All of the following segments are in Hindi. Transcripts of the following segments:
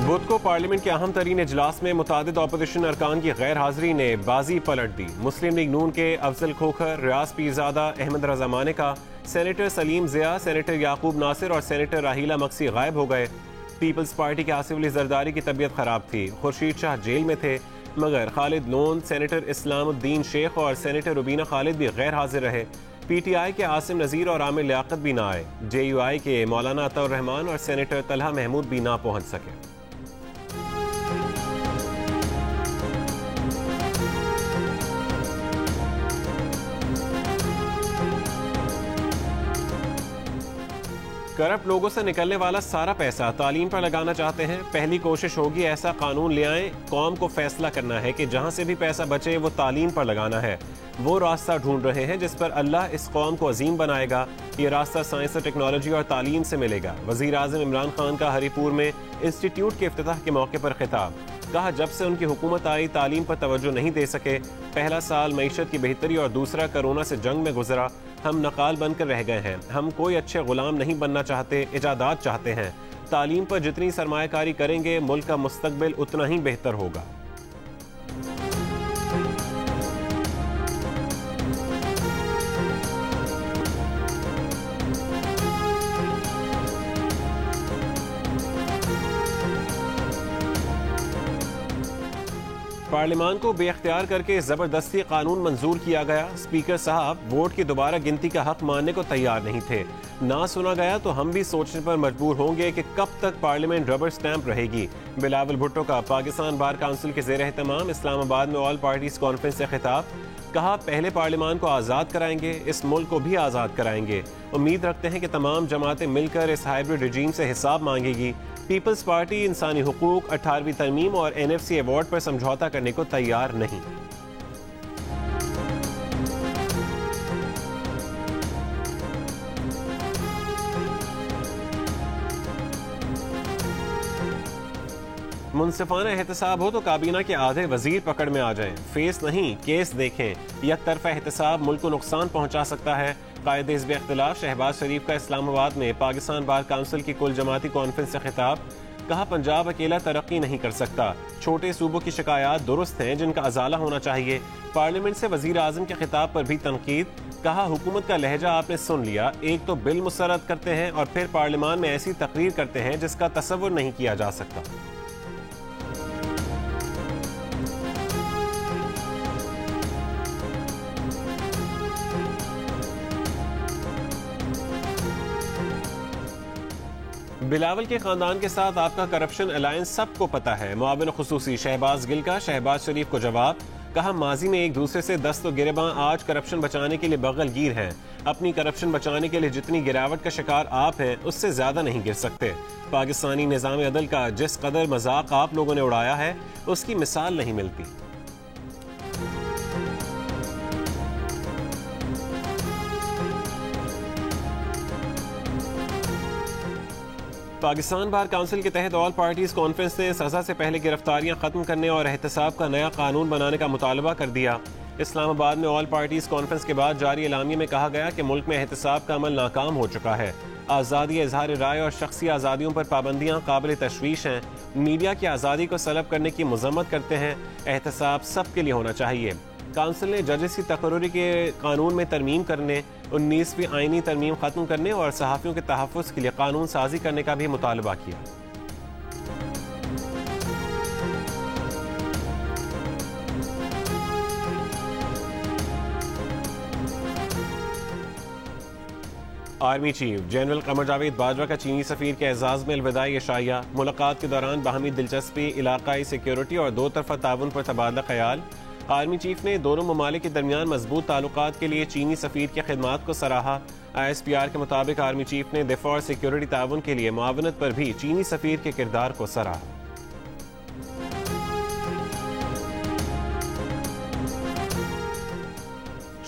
बुध को पार्लियामेंट के अहम तरीन इजलास में मुतादिद अपोजिशन अरकान की गैर हाजिरी ने बाजी पलट दी। मुस्लिम लीग नून के अफजल खोखर, रियाज पीरजादा, अहमद रजा मानेका, सेनेटर सलीम जिया, सेनेटर याकूब नासिर और सेनेटर राहीला मक्सी गायब हो गए। पीपल्स पार्टी के आसिफ अली जरदारी की तबीयत खराब थी। खुर्शीद शाह जेल में थे, मगर खालिद लोन, सेनेटर इस्लामुद्दीन शेख और सेनेटर रुबीना खालिद भी गैर हाजिर रहे। PTI के आसिम नज़ीर और आमिर लियाकत भी ना आए। JUI के मौलाना अताउर रहमान और सेनेटर तलहा महमूद भी ना पहुंच सके। करप्ट लोगों से निकलने वाला सारा पैसा तालीम पर लगाना चाहते हैं। पहली कोशिश होगी ऐसा कानून ले आए। कौम को फैसला करना है कि जहां से भी पैसा बचे वो तालीम पर लगाना है। वो रास्ता ढूंढ रहे हैं जिस पर अल्लाह इस कौम को अजीम बनाएगा। ये रास्ता साइंस और टेक्नोलॉजी और तालीम से मिलेगा। वज़ीर आज़म इमरान खान का हरिपुर में इंस्टीट्यूट के इफ्तिताह के मौके पर खिताब। कहा, जब से उनकी हुकूमत आई तालीम पर तवज्जो नहीं दे सके। पहला साल मईशत की बेहतरी और दूसरा कोरोना से जंग में गुजरा। हम नकाल बनकर रह गए हैं। हम कोई अच्छे गुलाम नहीं बनना चाहते, इजादात चाहते हैं। तालीम पर जितनी सरमायाकारी करेंगे मुल्क का मुस्तकबिल उतना ही बेहतर होगा। पार्लियामान को बेख्तियार करके जबरदस्ती कानून मंजूर किया गया। स्पीकर साहब वोट की दोबारा गिनती का हक मानने को तैयार नहीं थे। ना सुना गया तो हम भी सोचने पर मजबूर होंगे कि कब तक पार्लियामेंट रबर स्टैंप रहेगी। बिलावल भुट्टो का पाकिस्तान बार काउंसिल के ज़ेर एहतमाम इस्लामाबाद में ऑल पार्टीज कॉन्फ्रेंस से खिताब। कहा, पहले पार्लियामान को आज़ाद कराएंगे, इस मुल्क को भी आज़ाद कराएंगे। उम्मीद रखते हैं कि तमाम जमातें मिलकर इस हाइब्रिड रजीम से हिसाब मांगेगी। पीपल्स पार्टी इंसानी हुकूक, 18वीं तरमीम और NFC अवार्ड पर समझौता करने को तैयार नहीं। मुनसिफाना एहतसाब हो तो काबीना के आधे वजीर पकड़ में आ जाएं। फेस नहीं केस देखें। यक तरफा एहतसाब मुल्क को नुकसान पहुंचा सकता है। कायदे हिज़्ब इख्तिलाफ शहबाज शरीफ का इस्लामाबाद में पाकिस्तान बार काउंसिल की कुल जमाती कॉन्फ्रेंस से खिताब। कहा, पंजाब अकेला तरक्की नहीं कर सकता। छोटे सूबों की शिकायत दुरुस्त हैं जिनका अजाला होना चाहिए। पार्लियामेंट से वजीर आजम के खिताब पर भी तनकीद। कहा, हुकूमत का लहजा आपने सुन लिया। एक तो बिल मुसर्रद करते हैं और फिर पार्लियामान में ऐसी तकरीर करते हैं जिसका तसव्वुर नहीं किया जा सकता। बिलावल के खानदान के साथ आपका करप्शन अलायंस सबको पता है। मुआविन खुसूसी शहबाज गिल का शहबाज शरीफ को जवाब। कहा, माजी में एक दूसरे से दस्त व गिरबां, आज करप्शन बचाने के लिए बगलगीर हैं। अपनी करप्शन बचाने के लिए जितनी गिरावट का शिकार आप हैं उससे ज्यादा नहीं गिर सकते। पाकिस्तानी निज़ाम अदल का जिस कदर मजाक आप लोगों ने उड़ाया है उसकी मिसाल नहीं मिलती। पाकिस्तान बार काउंसिल के तहत ऑल पार्टीज कॉन्फ्रेंस ने सजा से पहले गिरफ्तारियां खत्म करने और एहतसाब का नया कानून बनाने का मुतालबा कर दिया। इस्लामाबाद में ऑल पार्टीज कॉन्फ्रेंस के बाद जारी एलामिया में कहा गया कि मुल्क में एहतसाब का अमल नाकाम हो चुका है। आज़ादी इजहार राय और शख्सी आज़ादियों पर पाबंदियां काबिल तशवीश हैं। मीडिया की आज़ादी को सलब करने की मजम्मत करते हैं। एहतसाब सबके लिए होना चाहिए। काउंसिल ने जजेस की तकर्री के कानून में तरमीम करने, 19वीं आईनी तरमीम खत्म करने और सहाफ़ियों के तहफ़्फ़ुज़ के लिए कानून साजी करने का भी मुतालबा किया। Army chief general Qamar Javed Bajwa का चीनी सफीर के एजाज में अलविदाई इशाया। मुलाकात के दौरान बाहमी दिलचस्पी, इलाकाई सिक्योरिटी और दो तरफा ताउन पर तबादला ख्याल। आर्मी चीफ ने दोनों ममालिक के दरमियान मजबूत ताल्लुकात के लिए चीनी सफीर की खिदमात को सराहा। ISPR के मुताबिक आर्मी चीफ ने दिफा और सिक्योरिटी ताउन के लिए मुआवनत पर भी चीनी सफीर के किरदार को सराहा।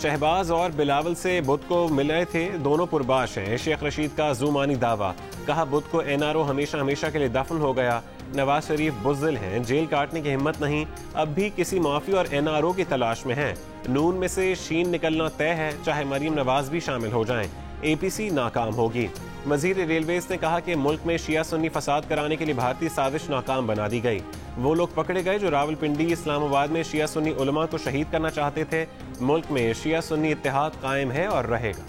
शहबाज और बिलावल से बुध को मिले थे, दोनों पुरबाश हैं। शेख रशीद का ज़ुमानी दावा। कहा, बुध को NRO हमेशा हमेशा के लिए दफन हो गया। नवाज शरीफ बुज़दिल हैं, जेल काटने की हिम्मत नहीं, अब भी किसी माफी और NRO की तलाश में हैं। नून में से शीन निकलना तय है, चाहे मरीम नवाज भी शामिल हो जाएं। APC नाकाम होगी। वजीर रेलवेज ने कहा कि मुल्क में शिया सुन्नी फसाद कराने के लिए भारतीय साजिश नाकाम बना दी गई। वो लोग पकड़े गए जो रावलपिंडी इस्लामाबाद में शिया सुन्नी उलमा को शहीद करना चाहते थे। मुल्क में शिया सुन्नी इत्तेहाद कायम है और रहेगा।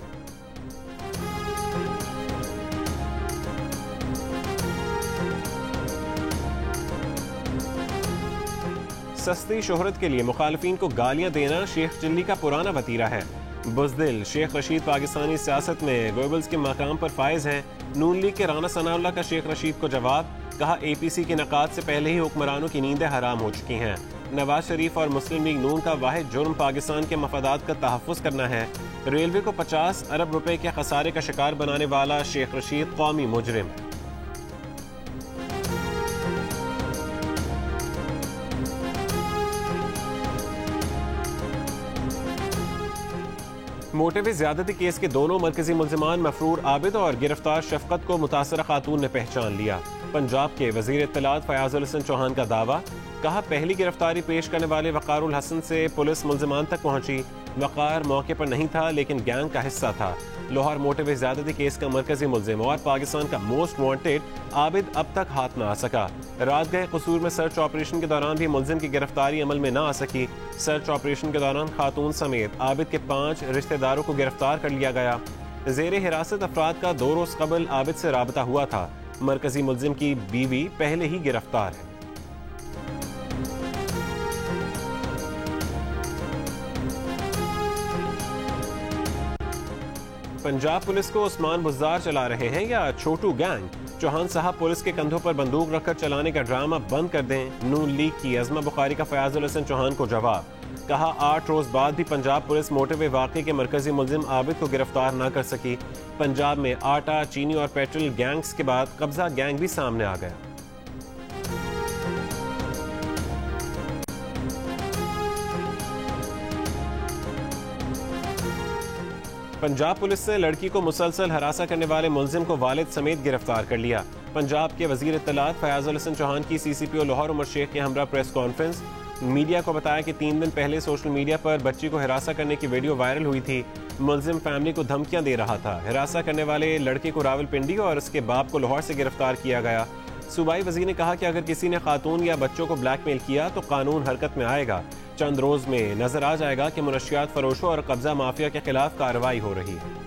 सस्ती शोहरत के लिए मुखालफीन को गालियां देना शेख चिल्ली का पुराना वतीरा है। बुज़दिल शेख रशीद पाकिस्तानी सियासत में गोएबल्स के मकाम पर फायज हैं। नून लीग के राना सनाउल्लाह का शेख रशीद को जवाब, कहा APC के नकात से पहले ही हुक्मरानों की नींदें हराम हो चुकी हैं। नवाज शरीफ और मुस्लिम लीग नून का वाहिद जुर्म पाकिस्तान के मफादात का तहफ़्फ़ुज़ करना है। रेलवे को 50 अरब रुपए के खसारे का शिकार बनाने वाला शेख रशीद कौमी मुजरिम है। मोटेवे ज्यादती केस के दोनों मरकजी मुल्जिमान मफरूर आबिद और गिरफ्तार शफकत को मुतासरा खातून ने पहचान लिया। पंजाब के वजीर इत्तलात फयाजुल हसन चौहान का दावा, कहा पहली गिरफ्तारी पेश करने वाले वकारुल हसन से पुलिस मुल्जिमान तक पहुंची। वकार मौके पर नहीं था लेकिन गैंग का हिस्सा था। लाहौर मोटेवे ज्यादती केस का मरकजी मुल्जिम और पाकिस्तान का मोस्ट वांटेड आबिद अब तक हाथ न आ सका। रात गए कसूर में सर्च ऑपरेशन के दौरान भी मुल्जिम की गिरफ्तारी अमल में न आ सकी। सर्च ऑपरेशन के दौरान खातून समेत आबिद के 5 रिश्तेदारों को गिरफ्तार कर लिया गया। जेर हिरासत अफराद का 2 रोज कबल आबिद से राबता हुआ था। मरकजी मुल्जिम की बीवी पहले ही गिरफ्तार है। पंजाब पुलिस को उस्मान बुज़दार चला रहे हैं या छोटू गैंग? चौहान साहब पुलिस के कंधों पर बंदूक रखकर चलाने का ड्रामा बंद कर दें। नून लीग की अज़मा बुखारी का फयाजुल हसन चौहान को जवाब, कहा 8 रोज बाद भी पंजाब पुलिस मोटेवे वाक़े के मरकजी मुल्जिम आबिद को गिरफ्तार न कर सकी। पंजाब में आटा, चीनी और पेट्रोल गैंग्स के बाद कब्जा गैंग भी सामने आ गया। पंजाब पुलिस ने लड़की को मुसलसल हरासा करने वाले मुल्जिम को वालिद समेत गिरफ्तार कर लिया। पंजाब के वजीर इत्तलात फयाजुल हसन चौहान की CCPO लाहौर उमर शेख के हमरा प्रेस कॉन्फ्रेंस। मीडिया को बताया कि 3 दिन पहले सोशल मीडिया पर बच्ची को हिरासा करने की वीडियो वायरल हुई थी। मुल्जिम फैमिली को धमकियां दे रहा था। हिरासा करने वाले लड़के को रावलपिंडी और उसके बाप को लाहौर से गिरफ्तार किया गया। सूबाई वजीर ने कहा कि अगर किसी ने खातून या बच्चों को ब्लैकमेल किया तो कानून हरकत में आएगा। चंद रोज में नजर आ जाएगा कि मुनशियात फरोशों और कब्जा माफिया के खिलाफ कार्रवाई हो रही है।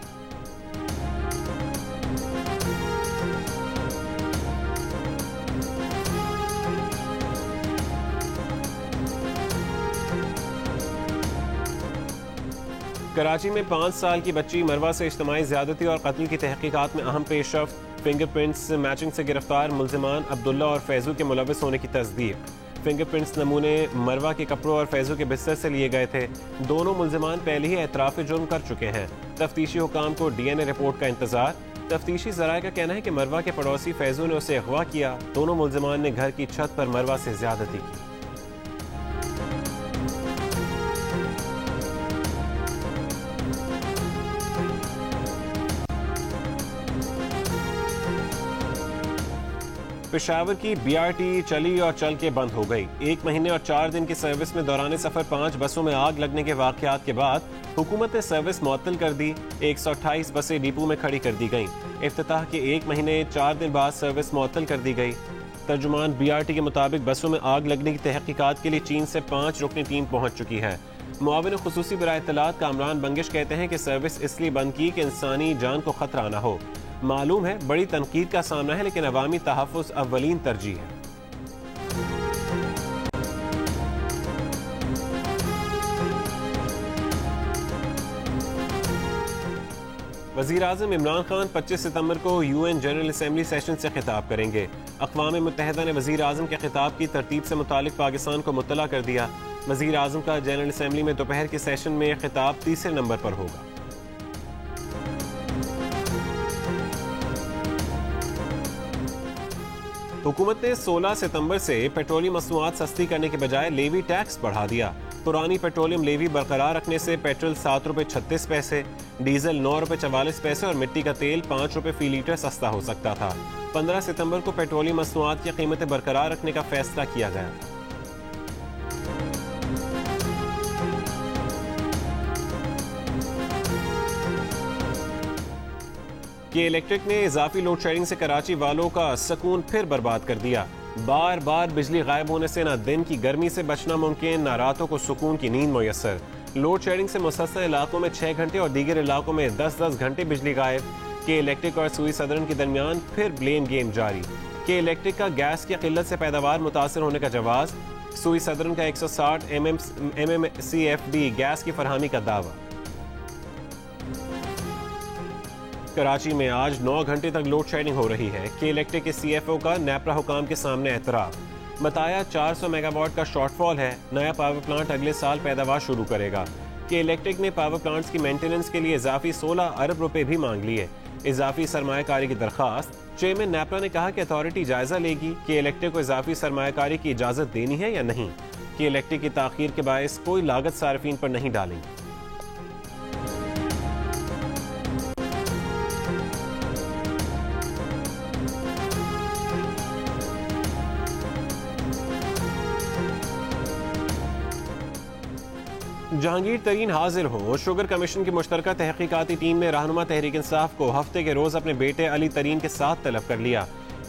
कराची में 5 साल की बच्ची मरवा से इज्तिमाई ज़्यादती और कत्ल की तहकीकात में अहम पेशरफ्त। फिंगरप्रिंट्स मैचिंग से गिरफ्तार मुल्जिमान अब्दुल्ला और फैजू के मुलविस होने की तस्दीक। फिंगरप्रिंट्स नमूने मरवा के कपड़ों और फैजू के बिस्तर से लिए गए थे। दोनों मुल्जिमान पहले ही एतराफ़ जुर्म कर चुके हैं। तफ्तीशी हुकाम को DNA रिपोर्ट का इंतजार। तफ्तीशी ज़राए का कहना है कि मरवा के पड़ोसी फैजू ने उसे अगवा किया। दोनों मुल्जिमान ने घर की छत पर मरवा से ज़्यादती की। पेशावर की BRT चली और चल के बंद हो गई। 1 महीने और 4 दिन की सर्विस में दौरान सफर 5 बसों में आग लगने के वाकयात के बाद हुकूमत ने सर्विस मुअत्तल कर दी। 128 बसें डिपो में खड़ी कर दी गईं। इफ्तिताह के 1 महीने 4 दिन बाद सर्विस मुअत्तल कर दी गई। तर्जुमान BRT के मुताबिक बसों में आग लगने की तहकीकात के लिए चीन से 5 रुकनी टीम पहुंच चुकी है। मुआविन खुसूसी बराए इत्तलात कामरान बंगिश कहते हैं कि सर्विस इसलिए बंद की कि इंसानी जान को खतरा न हो। मालूम है बड़ी तनकीद का सामना है लेकिन अवामी तहफ़्फ़ुज़ अव्वलीन तरजीह है। वज़ीर आज़म इमरान खान 25 सितंबर को UN जनरल असम्बली सेशन से खिताब करेंगे। अक़वाम मुत्तहिदा ने वज़ीर आज़म के खिताब की तरतीब से मुतालिक पाकिस्तान को मुत्तला कर दिया। वज़ीर आज़म का जनरल असम्बली में दोपहर के सेशन में खिताब 3 नंबर पर होगा। हुकूमत ने 16 सितंबर से पेट्रोलियम मसनूआत सस्ती करने के बजाय लेवी टैक्स बढ़ा दिया। पुरानी पेट्रोलियम लेवी बरकरार रखने से पेट्रोल 7 रुपए 36 पैसे, डीजल 9 रुपए 44 पैसे और मिट्टी का तेल 5 रुपए फी लीटर सस्ता हो सकता था। 15 सितंबर को पेट्रोलियम मसनूआत की कीमतें बरकरार रखने का फैसला किया गया। के इलेक्ट्रिक ने इजाफी लोड शेडिंग से कराची वालों का सुकून फिर बर्बाद कर दिया। बार बार बिजली गायब होने से न दिन की गर्मी से बचना मुमकिन, न रातों को सुकून की नींद मुयसर। लोड शेडिंग से मुसलसल इलाकों में 6 घंटे और दीगर इलाकों में 10-10 घंटे बिजली गायब। के इलेक्ट्रिक और सुई सदरन के दरमियान फिर ब्लेम गेम जारी। के इलेक्ट्रिक का गैस की किल्लत से पैदावार मुतासर होने का जवाब, सुई सदरन का 160 MMCFD गैस की फरहमी का दावा। कराची में आज 9 घंटे तक लोड शेडिंग हो रही है। के इलेक्ट्रिक के CFO का नेपरा हुकाम के सामने एतराफ, बताया 400 मेगावाट का शॉर्टफॉल है, नया पावर प्लांट अगले साल पैदावार शुरू करेगा। के इलेक्ट्रिक ने पावर प्लांट्स की मेंटेनेंस के लिए इजाफी 16 अरब रुपए भी मांग लिए। इजाफी सरमायाकारी की दरखास्त, चेयरमैन नेपरा ने कहा कि अथॉरिटी जायजा लेगी कि इलेक्ट्रिक को इजाफी सरमायाकारी की इजाजत देनी है या नहीं। कि इलेक्ट्रिक की ताखीर के बायस कोई लागत सार्फिन पर नहीं डालेंगी। जहांगीर तरीन हाजिर हो। शुगर कमीशन की मुश्तरका तहकीकाती टीम ने रहनुमा तहरीक इंसाफ को हफ्ते के रोज अपने बेटे अली तरीन के साथ तलब कर लिया।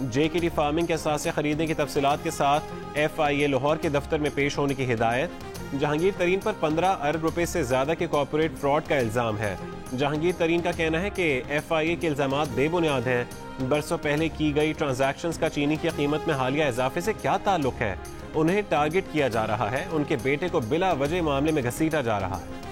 JKT फार्मिंग के असासे खरीदने की तफसीलात के साथ FIA लाहौर के दफ्तर में पेश होने की हिदायत। जहांगीर तरीन पर 15 अरब रुपए से ज्यादा के कॉर्पोरेट फ्रॉड का इल्जाम है। जहांगीर तरीन का कहना है कि FIA के इल्जामात बेबुनियाद हैं। बरसों पहले की गई ट्रांजैक्शंस का चीनी की कीमत में हालिया इजाफे से क्या ताल्लुक है। उन्हें टारगेट किया जा रहा है, उनके बेटे को बिला वजह मामले में घसीटा जा रहा है।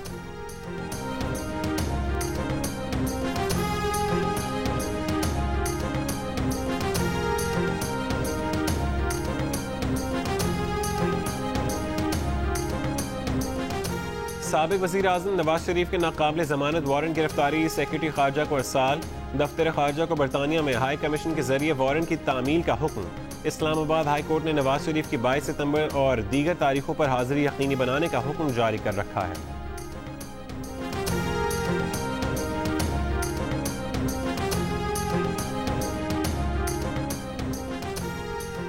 साबिक वज़ीर आज़म नवाज शरीफ के नाकाबिल जमानत वारंट गिरफ्तारी, सेक्रेटरी खारजा को अरसाल। दफ्तर खारजा को बरतानिया में हाई कमीशन के जरिए वारंट की तामील का हुक्म। इस्लामाबाद हाई कोर्ट ने नवाज शरीफ की 22 सितंबर और दीगर तारीखों पर हाजिरी यकीनी बनाने का हुक्म जारी कर रखा है।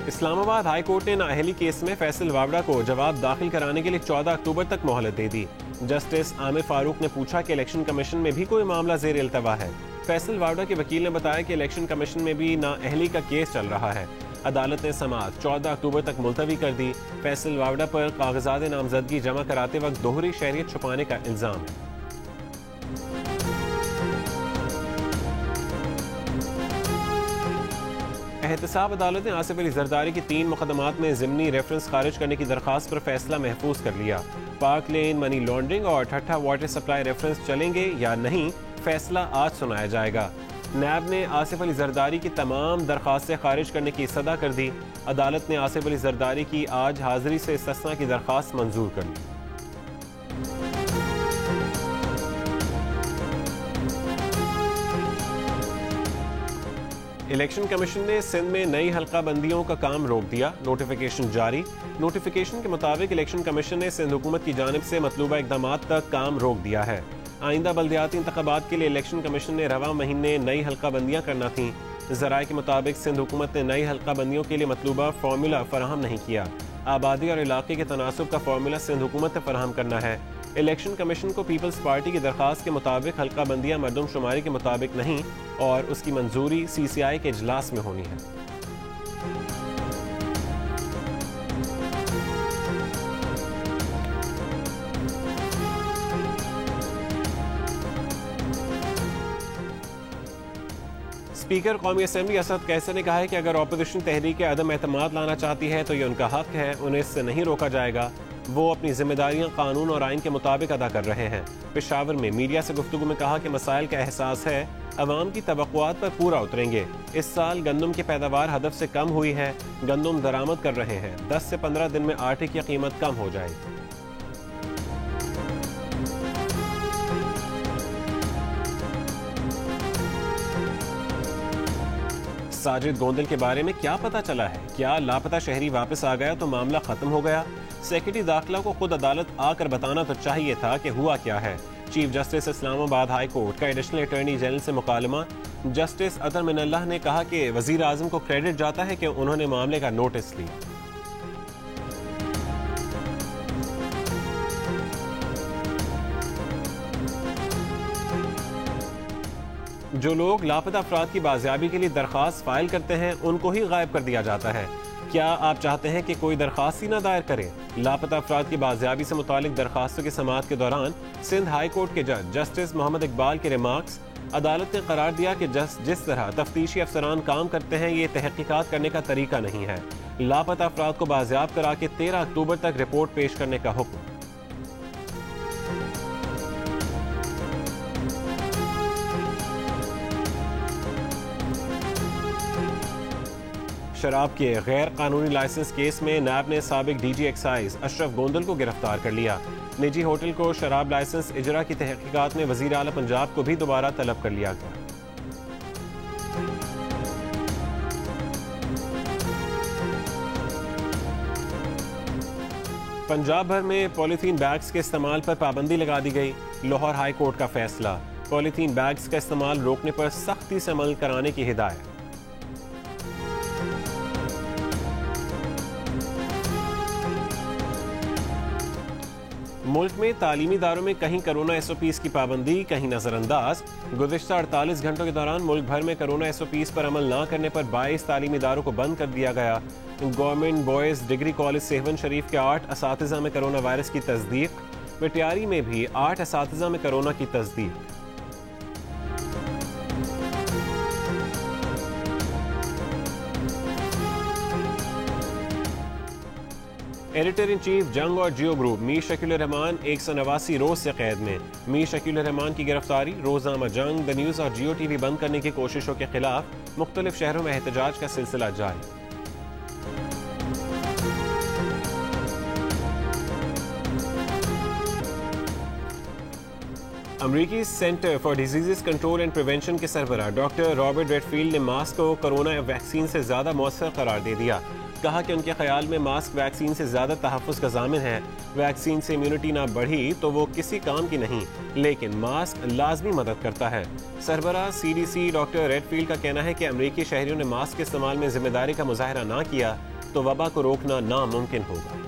इस्लामाबाद हाई कोर्ट ने नाअहली केस में फैसल वावड़ा को जवाब दाखिल कराने के लिए 14 अक्टूबर तक मोहलत दे दी। जस्टिस आमिर फारूक ने पूछा कि इलेक्शन कमीशन में भी कोई मामला जेर इल्तवा है। फैसल वावड़ा के वकील ने बताया कि इलेक्शन कमीशन में भी नाअहली का केस चल रहा है। अदालत ने समाअत 14 अक्टूबर तक मुलतवी कर दी। फैसल वावड़ा पर कागजात नामजदगी जमा कराते वक्त दोहरी शहरियत छुपाने का इल्जाम है। एहतसाब अदालत ने आसिफ अली जरदारी की 3 मुकदमात में ज़िमनी रेफरेंस खारिज करने की दरखास्त पर फैसला महफूज कर लिया। पार्क लेन, मनी लॉन्ड्रिंग और ठट्ठा वाटर सप्लाई रेफरेंस चलेंगे या नहीं, फैसला आज सुनाया जाएगा। नैब ने आसिफ अली जरदारी की तमाम दरखास्तें खारिज करने की सदा कर दी। अदालत ने आसिफ अली जरदारी की आज हाजिरी से इस्तिस्ना की दरखास्त मंजूर कर ली। इलेक्शन कमीशन ने सिंध में नई हल्का बंदियों का काम रोक दिया, नोटिफिकेशन जारी। नोटिफिकेशन के मुताबिक इलेक्शन कमीशन ने सिंध हुकूमत की जानिब से मतलूबा इक़दामात तक काम रोक दिया है। आइंदा बल्दियाती इंतखाबात के लिए इलेक्शन कमीशन ने रवा महीने नई हल्का बंदियाँ करना थी। ज़राए के मुताबिक सिंध हुकूमत ने नई हल्का बंदियों के लिए मतलूबा फार्मूला फराहम नहीं किया। आबादी और इलाके के तनासुब का फार्मूला सिंध हुकूमत ने फराहम करना है। इलेक्शन कमीशन को पीपल्स पार्टी की दरखास्त के मुताबिक हल्का बंदियाँ मरदमशुमारी के मुताबिक नहीं और उसकी मंजूरी CCI के इजलास में होनी है। स्पीकर कौमी असम्बली असद कैसर ने कहा है कि अगर अपोजिशन तहरीक अदम एतमाद लाना चाहती है तो ये उनका हक है, उन्हें इससे नहीं रोका जाएगा। वो अपनी जिम्मेदारियां कानून और आइन के मुताबिक अदा कर रहे हैं। पेशावर में मीडिया से गुफ्तगू में कहा कि मसाइल का एहसास है, अवाम की तवक्कुआत पर पूरा उतरेंगे। इस साल गंदम की पैदावार हदफ से कम हुई है, गंदम दरामद कर रहे हैं। 10 से 15 दिन में आटे की कीमत कम हो जाएगी। साजिद गोंदल के बारे में क्या पता चला है? क्या लापता शहरी वापस आ गया तो मामला खत्म हो गया? सेक्रेटरी दाखिला को खुद अदालत आकर बताना तो चाहिए था कि हुआ क्या है। Chief justice Islamabad high court का एडिशनल अटॉर्नी जनरल से मुकालमा। जस्टिस अतर मिनल्लाह ने कहा कि वजीर आजम को क्रेडिट जाता है कि उन्होंने मामले का नोटिस लिया। जो लोग लापता अफराद की बाजियाबी के लिए दरख्वास्त फाइल करते हैं उनको ही गायब कर दिया जाता है। क्या आप चाहते हैं कि कोई दरख्वास्त ही ना दायर करे? लापता अफराद की बाजियाबी से मुतालिक दरख्वास्तों की समाअत के दौरान सिंध हाई कोर्ट के जज जस्टिस मोहम्मद इकबाल के रिमार्क्स। अदालत ने करार दिया कि जिस तरह तफ्तीशी अफसरान काम करते हैं ये तहकीकात करने का तरीका नहीं है। लापता अफराद को बाजियाब करा के 13 अक्टूबर तक रिपोर्ट पेश करने का हुक्म। शराब के गैर कानूनी लाइसेंस केस में नैब ने साबिक डीजी एक्साइज अशरफ गोंदल को गिरफ्तार कर लिया। निजी होटल को शराब लाइसेंस इजरा की तहकीकात में वजीर आला पंजाब को भी दोबारा तलब कर लिया गया। पंजाब भर में पॉलीथीन बैग्स के इस्तेमाल पर पाबंदी लगा दी गई। लाहौर हाई कोर्ट का फैसला, पॉलीथीन बैग्स का इस्तेमाल रोकने पर सख्ती से अमल कराने की हिदायत। मुल्क में तालीमी इदारों में कहीं कोरोना SOPs की पाबंदी, कहीं नजरअंदाज। गुज़िश्ता 48 घंटों के दौरान मुल्क भर में कोरोना SOPs पर अमल न करने पर 22 तालीमी इदारों को बंद कर दिया गया। Government boys degree college Sehwan शरीफ के 8 असातिज़ा में कोरोना वायरस की तस्दीक। पटियारी में भी 8 असातिज़ा में कोरोना की तस्दीक। एडिटर इन चीफ जंग और जियो ग्रुप मीर शकील रहमान 189 रोज से कैद में। मीर शकील रहमान की गिरफ्तारी, रोजनामा जंग, द न्यूज़ और जियो TV बंद करने की कोशिशों के खिलाफ मुख्तलिफ शहरों में एहतजाज का सिलसिला जारी। अमरीकी centre for disease control and prevention के सरबराह डॉक्टर रॉबर्ट रेडफील्ड ने मास्क को कोरोना वैक्सीन से ज्यादा मौसर करार दे दिया। कहा कि उनके ख्याल में मास्क वैक्सीन से ज्यादा तहफ़्फ़ुज़ का ज़ामिन है। वैक्सीन से इम्यूनिटी ना बढ़ी तो वो किसी काम की नहीं, लेकिन मास्क लाजमी मदद करता है। सरबराह CDC डॉक्टर रेडफील्ड का कहना है कि अमरीकी शहरियों ने मास्क के इस्तेमाल में जिम्मेदारी का मुजाहरा ना किया तो वबा को रोकना नामुमकिन होगा।